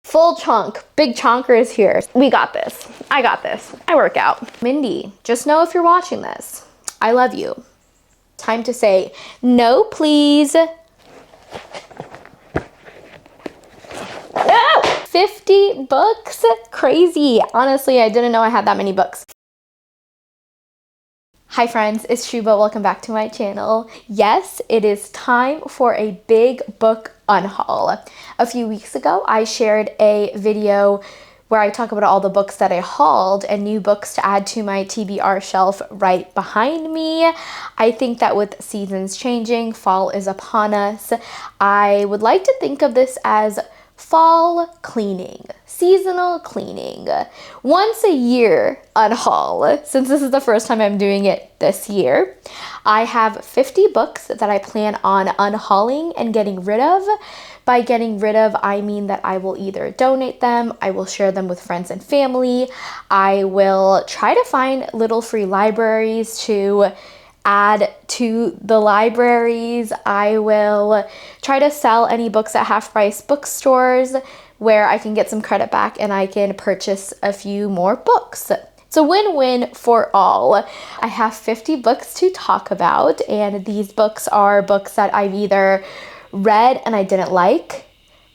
Full chunk, big chonker is here. We got this. I got this. I work out. Mindy, just know if you're watching this, I love you. Time to say, no, please. No! 50 books? Crazy. Honestly, I didn't know I had that many books. Hi friends, it's Shuba. Welcome back to my channel. Yes, it is time for a big book unhaul. A few weeks ago, I shared a video where I talk about all the books that I hauled and new books to add to my TBR shelf right behind me. I think that with seasons changing, fall is upon us. I would like to think of this as fall cleaning, seasonal cleaning, once a year unhaul. Since this is the first time I'm doing it this year, I have 50 books that I plan on unhauling and getting rid of. By getting rid of, I mean that I will either donate them, I will share them with friends and family, I will try to find little free libraries to add to the libraries. I will try to sell any books at half-price bookstores where I can get some credit back and I can purchase a few more books. It's a win-win for all. I have 50 books to talk about, and these books are books that I've either read and I didn't like,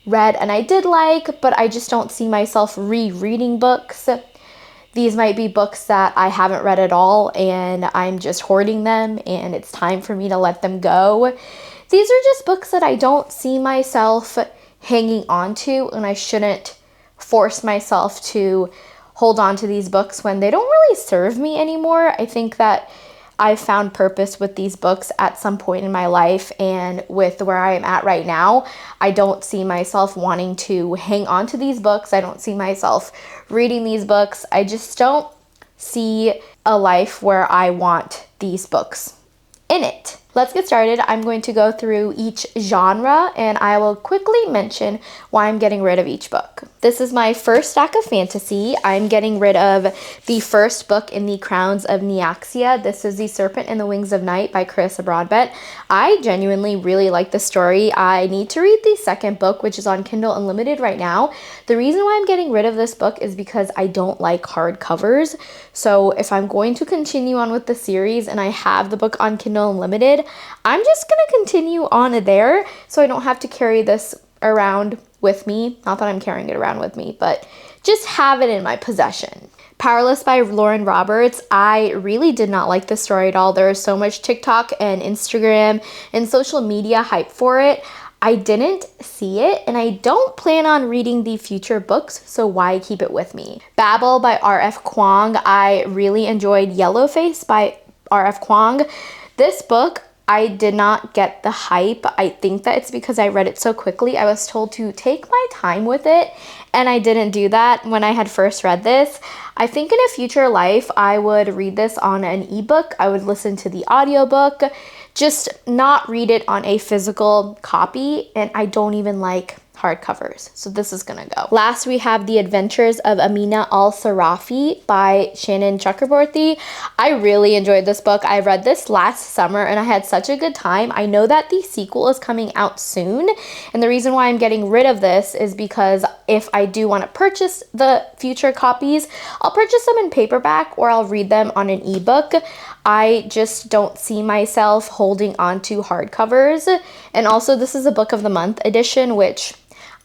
read and I did like, but I just don't see myself rereading books. These might be books that I haven't read at all and I'm just hoarding them and it's time for me to let them go. These are just books that I don't see myself hanging on to, and I shouldn't force myself to hold on to these books when they don't really serve me anymore. I think that I've found purpose with these books at some point in my life, and with where I am at right now, I don't see myself wanting to hang on to these books. I don't see myself reading these books. I just don't see a life where I want these books in it. Let's get started. I'm going to go through each genre and I will quickly mention why I'm getting rid of each book. This is my first stack of fantasy. I'm getting rid of the first book in the Crowns of Neaxia. This is The Serpent and the Wings of Night by Carissa Broadbent. I genuinely really like the story. I need to read the second book, which is on Kindle Unlimited right now. The reason why I'm getting rid of this book is because I don't like hardcovers. So if I'm going to continue on with the series and I have the book on Kindle Unlimited, I'm just going to continue on there so I don't have to carry this around with me. Not that I'm carrying it around with me, but just have it in my possession. Powerless by Lauren Roberts. I really did not like this story at all. There is so much TikTok and Instagram and social media hype for it. I didn't see it, and I don't plan on reading the future books, so why keep it with me? Babel by R.F. Kuang. I really enjoyed Yellowface by R.F. Kuang. This book, I did not get the hype. I think that it's because I read it so quickly. I was told to take my time with it, and I didn't do that when I had first read this. I think in a future life, I would read this on an ebook. I would listen to the audiobook, just not read it on a physical copy, and I don't even like hardcovers, so this is gonna go. Last, we have The Adventures of Amina Al-Sarafi by Shannon Chakraborty. I really enjoyed this book. I read this last summer and I had such a good time. I know that the sequel is coming out soon, and the reason why I'm getting rid of this is because if I do want to purchase the future copies, I'll purchase them in paperback or I'll read them on an ebook. I just don't see myself holding on to hardcovers. And also, this is a book of the month edition, which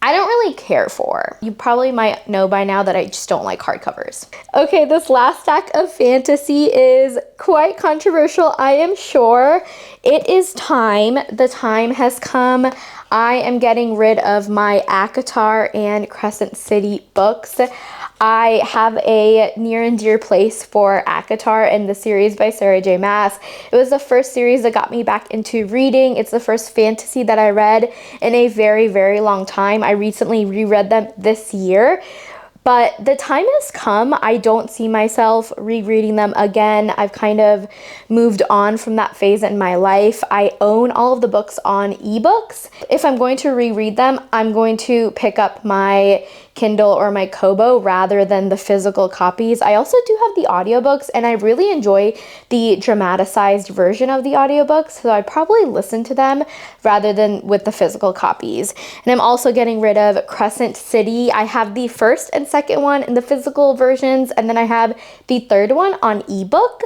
I don't really care for. You probably might know by now that I just don't like hardcovers. Okay, this last stack of fantasy is quite controversial, I am sure. It is time. The time has come. I am getting rid of my ACOTAR and Crescent City books. I have a near and dear place for ACOTAR and the series by Sarah J. Maas. It was the first series that got me back into reading. It's the first fantasy that I read in a very, very long time. I recently reread them this year. But the time has come. I don't see myself rereading them again. I've kind of moved on from that phase in my life. I own all of the books on ebooks. If I'm going to reread them, I'm going to pick up my Kindle or my Kobo rather than the physical copies. I also do have the audiobooks, and I really enjoy the dramatized version of the audiobooks, so I probably listen to them rather than with the physical copies. And I'm also getting rid of Crescent City. I have the first and second one in the physical versions, and then I have the third one on ebook.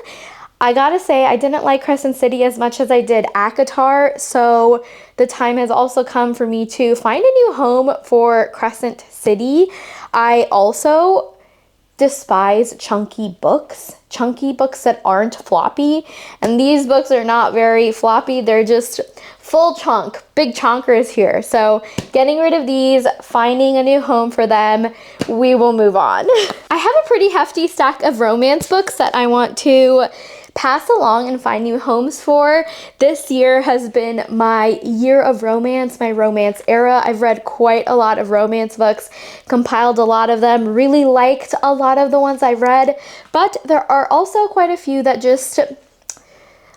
I gotta say, I didn't like Crescent City as much as I did ACOTAR, so the time has also come for me to find a new home for Crescent City. I also despise chunky books that aren't floppy, and these books are not very floppy. They're just full chunk, big chonkers here. So getting rid of these, finding a new home for them, we will move on. I have a pretty hefty stack of romance books that I want to pass along and find new homes for. This year has been my year of romance, my romance era. I've read quite a lot of romance books, compiled a lot of them, really liked a lot of the ones I read, but there are also quite a few that just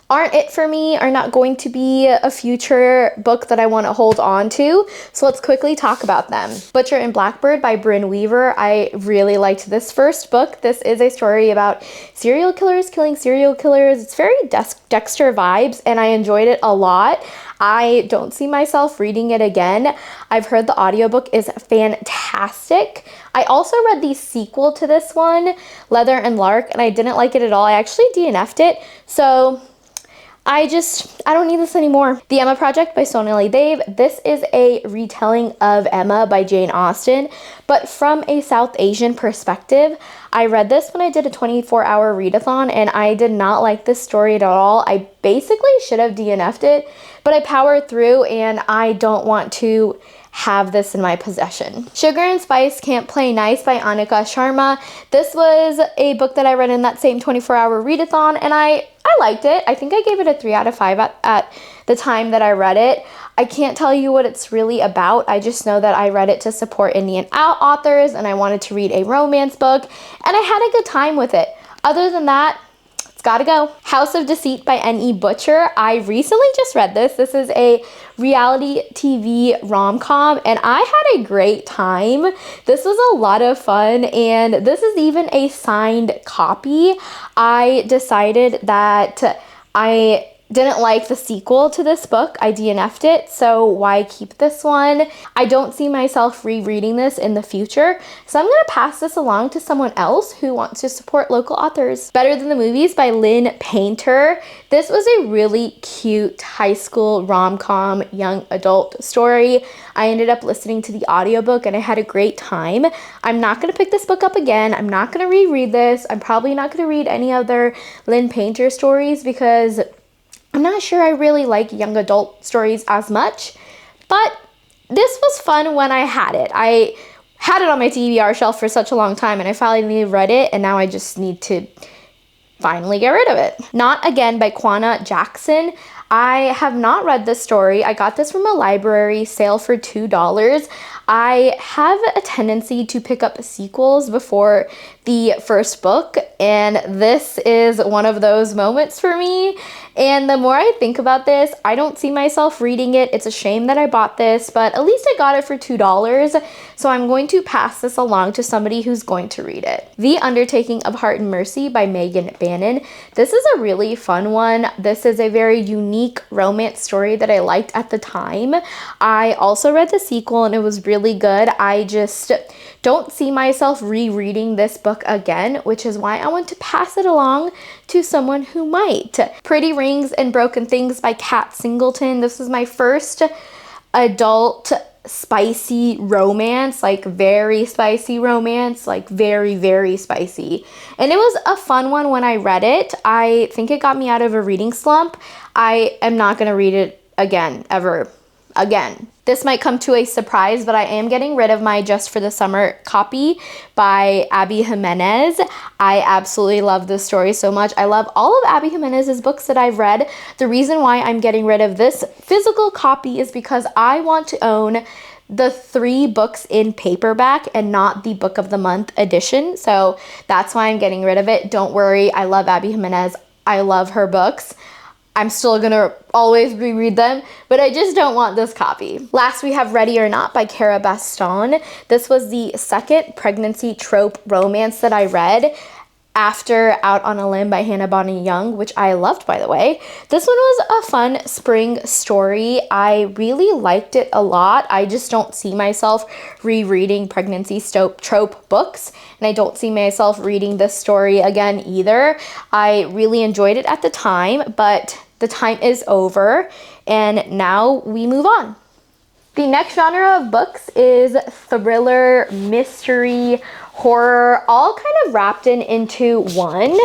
aren't it for me, are not going to be a future book that I want to hold on to. So let's quickly talk about them. Butcher and Blackbird by Brynne Weaver. I really liked this first book. This is a story about serial killers killing serial killers. It's very Dexter vibes, and I enjoyed it a lot. I don't see myself reading it again. I've heard the audiobook is fantastic. I also read the sequel to this one, Leather and Lark, and I didn't like it at all. I actually DNF'd it. So I don't need this anymore. The Emma Project by Sonali Dev. This is a retelling of Emma by Jane Austen, but from a South Asian perspective. I read this when I did a 24-hour readathon, and I did not like this story at all. I basically should have DNF'd it, but I powered through, and I don't want to have this in my possession. Sugar and Spice Can't Play Nice by Anika Sharma. This was a book that I read in that same 24-hour readathon, and I liked it. I think I gave it a 3 out of 5 at the time that I read it. I can't tell you what it's really about. I just know that I read it to support Indian authors, and I wanted to read a romance book, and I had a good time with it. Other than that, it's gotta go. House of Deceit by N.E. Butcher. I recently just read this. This is a reality TV rom-com, and I had a great time. This was a lot of fun, and this is even a signed copy. I decided that I didn't like the sequel to this book. I DNF'd it, so why keep this one? I don't see myself rereading this in the future, so I'm gonna pass this along to someone else who wants to support local authors. Better Than the Movies by Lynn Painter. This was a really cute high school rom-com young adult story. I ended up listening to the audiobook, and I had a great time. I'm not gonna pick this book up again. I'm not gonna reread this. I'm probably not gonna read any other Lynn Painter stories because I'm not sure I really like young adult stories as much, but this was fun when I had it. I had it on my TBR shelf for such a long time, and I finally read it, and now I just need to finally get rid of it. Not Again by Kwana Jackson. I have not read this story. I got this from a library sale for $2. I have a tendency to pick up sequels before the first book, and this is one of those moments for me. And the more I think about this, I don't see myself reading it. It's a shame that I bought this, but at least I got it for $2, so I'm going to pass this along to somebody who's going to read it. The Undertaking of Heart and Mercy by Megan Bannon. This is a really fun one. This is a very unique romance story that I liked at the time. I also read the sequel, and it was really good. I just don't see myself rereading this book again, which is why I want to pass it along to someone who might. Pretty Rings and Broken Things by Kat Singleton. This was my first adult spicy romance, like very spicy romance, like very, very spicy. And it was a fun one when I read it. I think it got me out of a reading slump. I am not going to read it again, ever again. This might come to a surprise, but I am getting rid of my Just for the Summer copy by Abby Jimenez. I absolutely love this story so much. I love all of Abby Jimenez's books that I've read. The reason why I'm getting rid of this physical copy is because I want to own the 3 books in paperback and not the book of the month edition. So that's why I'm getting rid of it. Don't worry, I love Abby Jimenez. I love her books. I'm still gonna always reread them, but I just don't want this copy. Last, we have Ready or Not by Cara Baston. This was the second pregnancy trope romance that I read after Out on a Limb by Hannah Bonny Young, which I loved, by the way. This one was a fun spring story. I really liked it a lot. I just don't see myself rereading pregnancy trope books, and I don't see myself reading this story again either. I really enjoyed it at the time, but the time is over, and now we move on. The next genre of books is thriller, mystery, horror, all kind of wrapped into one.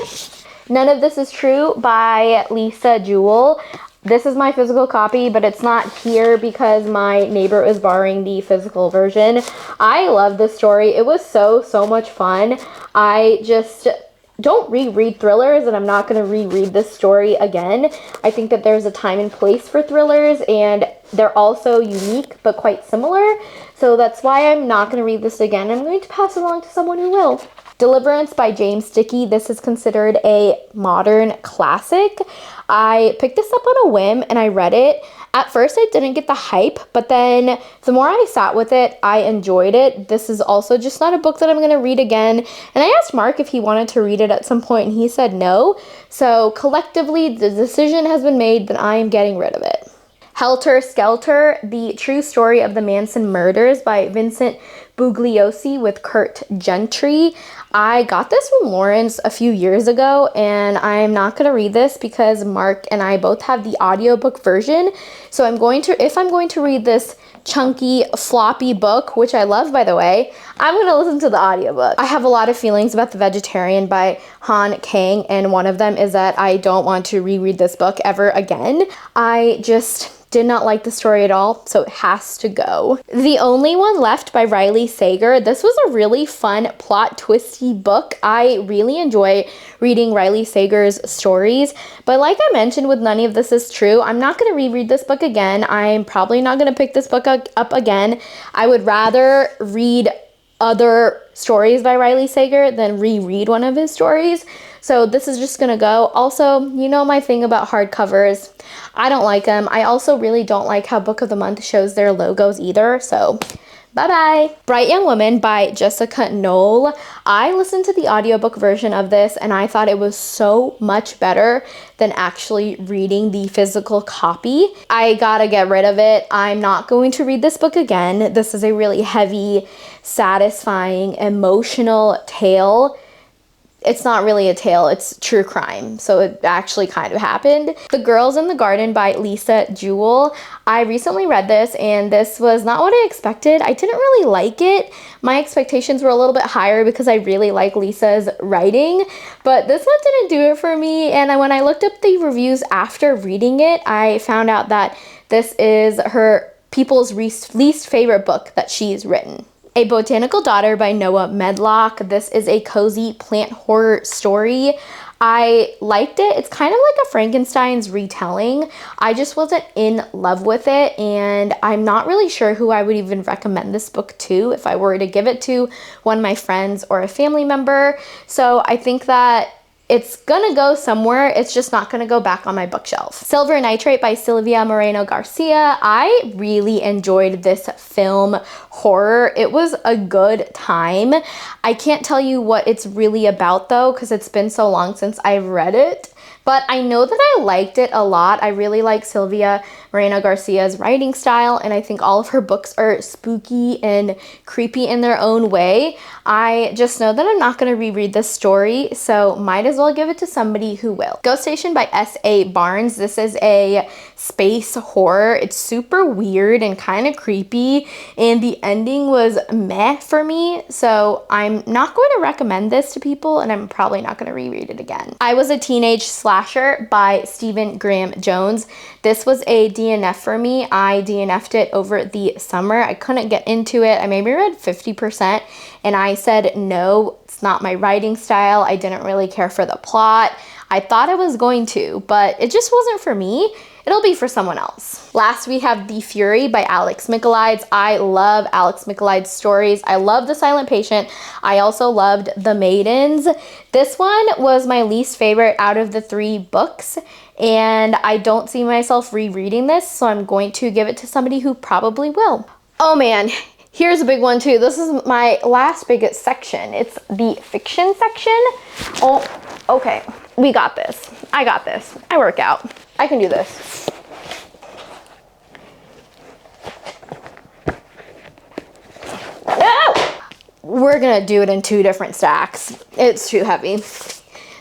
None of This Is True by Lisa Jewell. This is my physical copy, but it's not here because my neighbor is borrowing the physical version. I love this story. It was so much fun. I just don't reread thrillers, and I'm not going to reread this story again. I think that there's a time and place for thrillers, and they're also unique but quite similar. So that's why I'm not going to read this again. I'm going to pass it along to someone who will. Deliverance by James Dickey. This is considered a modern classic. I picked this up on a whim and I read it. At first I didn't get the hype, but then the more I sat with it, I enjoyed it. This is also just not a book that I'm going to read again. And I asked Mark if he wanted to read it at some point, and he said no. So collectively, the decision has been made that I am getting rid of it. Helter Skelter, The True Story of the Manson Murders by Vincent Bugliosi with Kurt Gentry. I got this from Lawrence a few years ago, and I'm not going to read this because Mark and I both have the audiobook version. So if I'm going to read this chunky, floppy book, which I love, by the way, I'm going to listen to the audiobook. I have a lot of feelings about The Vegetarian by Han Kang, and one of them is that I don't want to reread this book ever again. I just did not like the story at all, so it has to go. The Only One Left by Riley Sager. This was a really fun, plot twisty book. I really enjoy reading Riley Sager's stories, but like I mentioned with None of This Is True, I'm not going to reread this book again. I'm probably not going to pick this book up again. I would rather read other stories by Riley Sager than reread one of his stories. So this is just gonna go. Also, you know my thing about hardcovers. I don't like them. I also really don't like how Book of the Month shows their logos either. So bye-bye. Bright Young Woman by Jessica Knoll. I listened to the audiobook version of this and I thought it was so much better than actually reading the physical copy. I gotta get rid of it. I'm not going to read this book again. This is a really heavy, satisfying, emotional tale. It's not really a tale, it's true crime. So it actually kind of happened. The Girls in the Garden by Lisa Jewell. I recently read this and this was not what I expected. I didn't really like it. My expectations were a little bit higher because I really like Lisa's writing, but this one didn't do it for me. And when I looked up the reviews after reading it, I found out that this is people's least favorite book that she's written. A Botanical Daughter by Noah Medlock. This is a cozy plant horror story. I liked it. It's kind of like a Frankenstein's retelling. I just wasn't in love with it, and I'm not really sure who I would even recommend this book to if I were to give it to one of my friends or a family member. So I think that it's gonna go somewhere. It's just not gonna go back on my bookshelf. Silver Nitrate by Silvia Moreno Garcia. I really enjoyed this film horror. It was a good time. I can't tell you what it's really about though, because it's been so long since I've read it. But I know that I liked it a lot. I really like Silvia Moreno Garcia's writing style, and I think all of her books are spooky and creepy in their own way. I just know that I'm not going to reread this story, so might as well give it to somebody who will. Ghost Station by S.A. Barnes. This is a space horror. It's super weird and kind of creepy, and the ending was meh for me, so I'm not going to recommend this to people, and I'm probably not going to reread it again. I Was a Teenage Slasher by Stephen Graham Jones. This was a DNF for me. I DNF'd it over the summer. I couldn't get into it. I maybe read 50%, and I said no, it's not my writing style. I didn't really care for the plot. I thought I was going to, but it just wasn't for me. it'll be for someone else. Last, we have The Fury by Alex Michaelides. I love Alex Michaelides' stories. I love The Silent Patient. I also loved The Maidens. This one was my least favorite out of the 3 books, and I don't see myself rereading this, so I'm going to give it to somebody who probably will. Oh man, here's a big one too. This is my last biggest section. It's the fiction section. Oh, okay. We got this. I got this. I work out. I can do this. No! We're gonna do it in 2 different stacks. It's too heavy.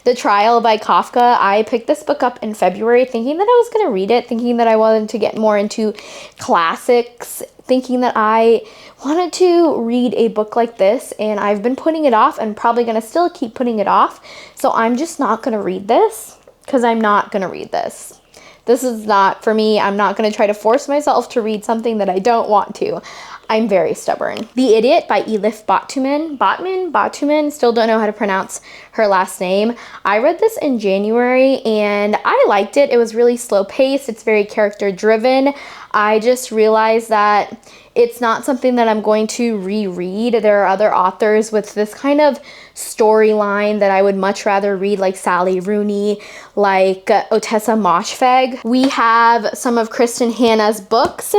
The Trial by Kafka. I picked this book up in February thinking that I was gonna read it, thinking that I wanted to get more into classics, thinking that I wanted to read a book like this, and I've been putting it off and probably gonna still keep putting it off. So I'm just not gonna read this because I'm not gonna read this. This is not for me. I'm not gonna try to force myself to read something that I don't want to. I'm very stubborn. The Idiot by Elif Batuman, still don't know how to pronounce her last name. I read this in January and I liked it. It was really slow paced. It's very character driven. I just realized that it's not something that I'm going to reread. There are other authors with this kind of storyline that I would much rather read, like Sally Rooney, like Otessa Moshfegh. We have some of Kristen Hanna's books.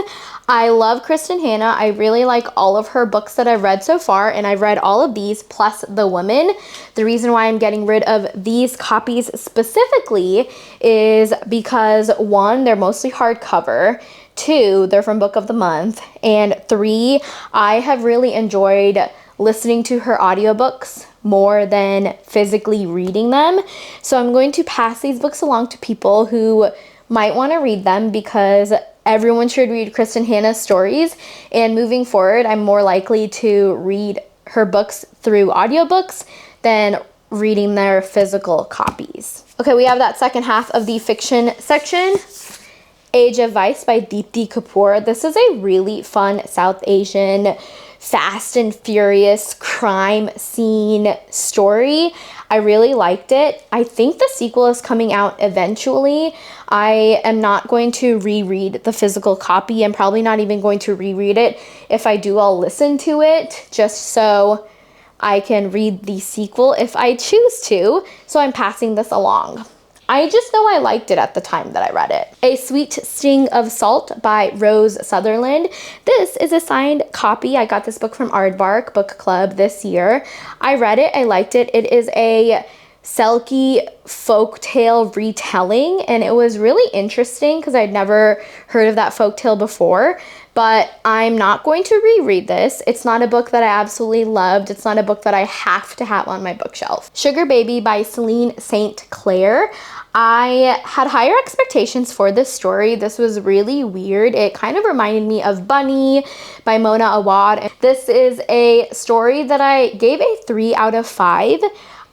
I love Kristen Hanna. I really like all of her books that I've read so far, and I've read all of these plus The Woman. The reason why I'm getting rid of these copies specifically is because 1, they're mostly hardcover. 2, they're from Book of the Month. And 3, I have really enjoyed listening to her audiobooks more than physically reading them. So I'm going to pass these books along to people who might want to read them because everyone should read Kristen Hanna's stories. And moving forward, I'm more likely to read her books through audiobooks than reading their physical copies. Okay, we have that second half of the fiction section. Age of Vice by Deepti Kapoor. This is a really fun South Asian fast and furious crime scene story. I really liked it. I think the sequel is coming out eventually. I am not going to reread the physical copy. I'm probably not even going to reread it. If I do, I'll listen to it just so I can read the sequel if I choose to. So I'm passing this along. I just know I liked it at the time that I read it. A Sweet Sting of Salt by Rose Sutherland. This is a signed copy. I got this book from Aardvark Book Club this year. I read it. I liked it. It is a Selkie folktale retelling, and it was really interesting because I'd never heard of that folktale before. But I'm not going to reread this. It's not a book that I absolutely loved. It's not a book that I have to have on my bookshelf. Sugar Baby by Celine St. Clair. I had higher expectations for this story. This was really weird. It kind of reminded me of Bunny by Mona Awad. This is a story that I gave a 3 out of 5.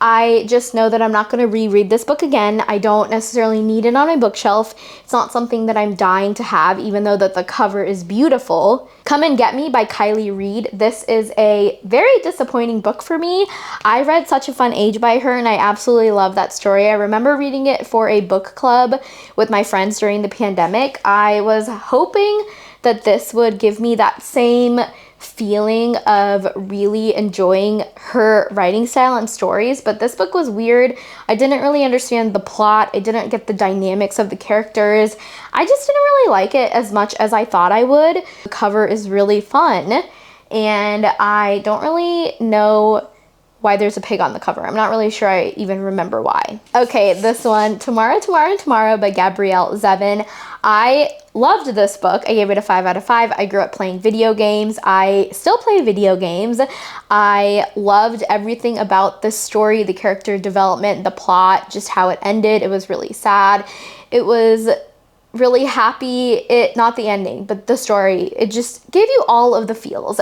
I just know that I'm not going to reread this book again. I don't necessarily need it on my bookshelf. It's not something that I'm dying to have, even though that the cover is beautiful. Come and Get Me by Kylie Reed. This is a very disappointing book for me. I read Such a Fun Age by her, and I absolutely love that story. I remember reading it for a book club with my friends during the pandemic. I was hoping that this would give me that same feeling of really enjoying her writing style and stories, but this book was weird. I didn't really understand the plot. I didn't get the dynamics of the characters. I just didn't really like it as much as I thought I would. The cover is really fun, and I don't really know why there's a pig on the cover. I'm not really sure I even remember why. Okay, this one, Tomorrow by Gabrielle Zevin. I loved this book. I gave it a 5 out of 5. I grew up playing video games. I still play video games. I loved everything about the story, the character development, the plot, just how it ended. It was really sad. It was really happy. Not the ending, but the story. It just gave you all of the feels.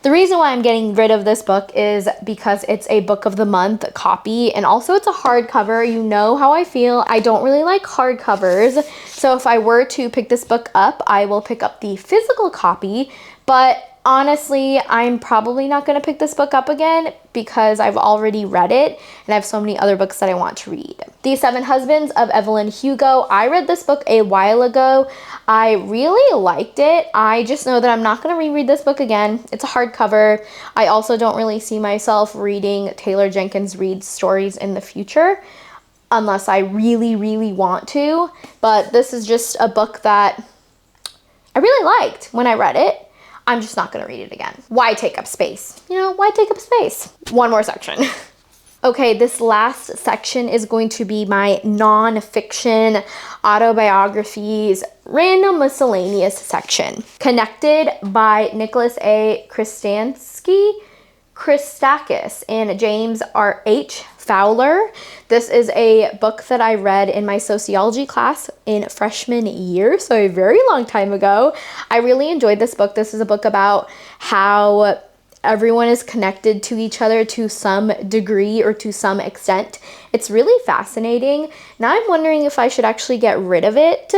The reason why I'm getting rid of this book is because it's a Book of the Month copy, and also it's a hardcover. You know how I feel. I don't really like hardcovers, so if I were to pick this book up, I will pick up the physical copy, but honestly, I'm probably not going to pick this book up again because I've already read it and I have so many other books that I want to read. The Seven Husbands of Evelyn Hugo. I read this book a while ago. I really liked it. I just know that I'm not going to reread this book again. It's a hardcover. I also don't really see myself reading Taylor Jenkins Reid's stories in the future unless I really, really want to. But this is just a book that I really liked when I read it. I'm just not going to read it again. Why take up space? You know, why take up space? One more section. Okay, this last section is going to be my non-fiction autobiographies, random miscellaneous section. Connected by Nicholas A. Christakis and James R.H. Fowler. This is a book that I read in my sociology class in freshman year, so a very long time ago. I really enjoyed this book. This is a book about how everyone is connected to each other to some degree or to some extent. It's really fascinating. Now I'm wondering if I should actually get rid of it.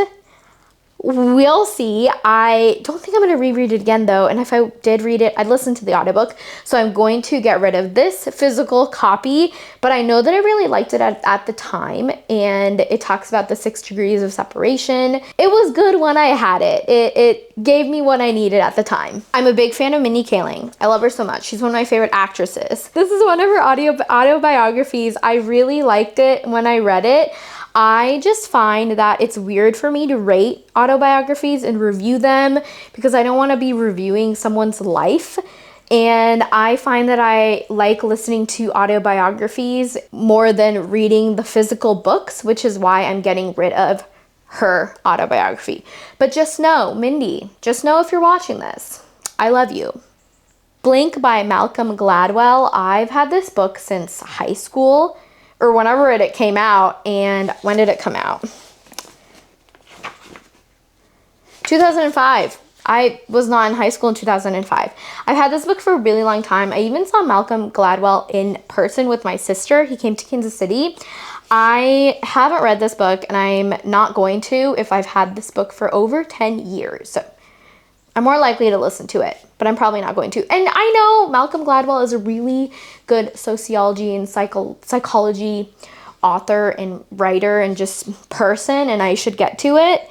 We'll see. I don't think I'm going to reread it again though, and if I did read it, I'd listen to the audiobook. So I'm going to get rid of this physical copy, but I know that I really liked it at the time, and it talks about the 6 degrees of separation. It was good when I had it. It gave me what I needed at the time. I'm a big fan of Mindy Kaling. I love her so much. She's one of my favorite actresses. This is one of her autobiographies. I really liked it when I read it. I just find that it's weird for me to rate autobiographies and review them because I don't want to be reviewing someone's life. And I find that I like listening to autobiographies more than reading the physical books, which is why I'm getting rid of her autobiography. But just know, Mindy, just know if you're watching this, I love you. Blink by Malcolm Gladwell. I've had this book since high school, or whenever it came out. And when did it come out? 2005. I was not in high school in 2005. I've had this book for a really long time. I even saw Malcolm Gladwell in person with my sister. He came to Kansas City. I haven't read this book, and I'm not going to if I've had this book for over 10 years. So I'm more likely to listen to it, but I'm probably not going to. And I know Malcolm Gladwell is a really good sociology and psychology author and writer and just person, and I should get to it.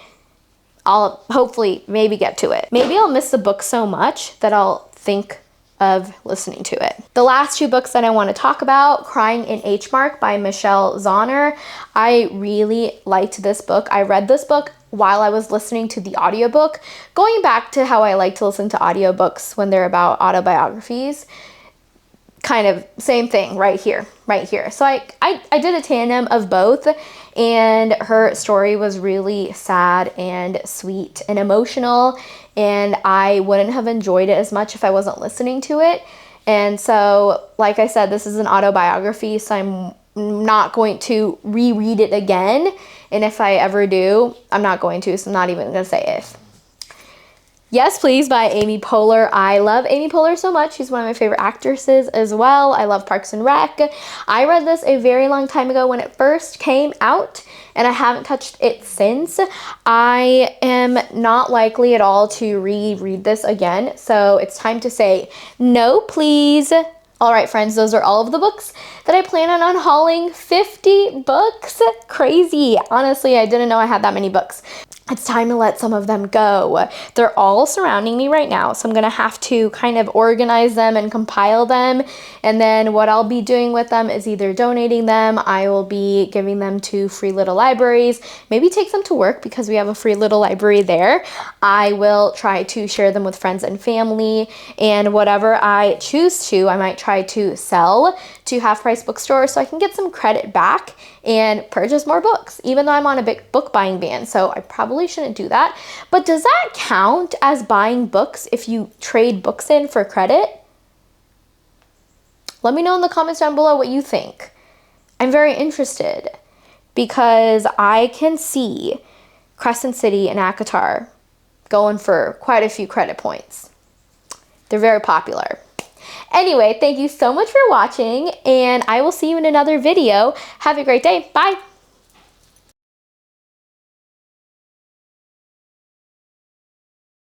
I'll hopefully maybe get to it. Maybe I'll miss the book so much that I'll think of listening to it. The last 2 books that I want to talk about, Crying in H Mark by Michelle Zauner. I really liked this book. I read this book while I was listening to the audiobook, going back to how I like to listen to audiobooks when they're about autobiographies. Kind of same thing right here. So I did a tandem of both, and her story was really sad and sweet and emotional, and I wouldn't have enjoyed it as much if I wasn't listening to it. And so, like I said, this is an autobiography, so I'm not going to reread it again. And if I ever do, I'm not going to, so I'm not even going to say if. Yes, Please by Amy Poehler. I love Amy Poehler so much. She's one of my favorite actresses as well. I love Parks and Rec. I read this a very long time ago when it first came out, and I haven't touched it since. I am not likely at all to reread this again, so it's time to say no, please. All right, friends, those are all of the books that I plan on unhauling. 50 books? Crazy. Honestly, I didn't know I had that many books. It's time to let some of them go. They're all surrounding me right now, so I'm gonna have to kind of organize them and compile them. And then what I'll be doing with them is either donating them, I will be giving them to free little libraries, maybe take them to work because we have a free little library there. I will try to share them with friends and family, and whatever I choose to, I might try to sell to Half Price Bookstore so I can get some credit back and purchase more books, even though I'm on a big book buying ban, so I probably shouldn't do that. But does that count as buying books if you trade books in for credit? Let me know in the comments down below what you think. I'm very interested because I can see Crescent City and ACOTAR going for quite a few credit points. They're very popular. Anyway, thank you so much for watching, and I will see you in another video. Have a great day. Bye.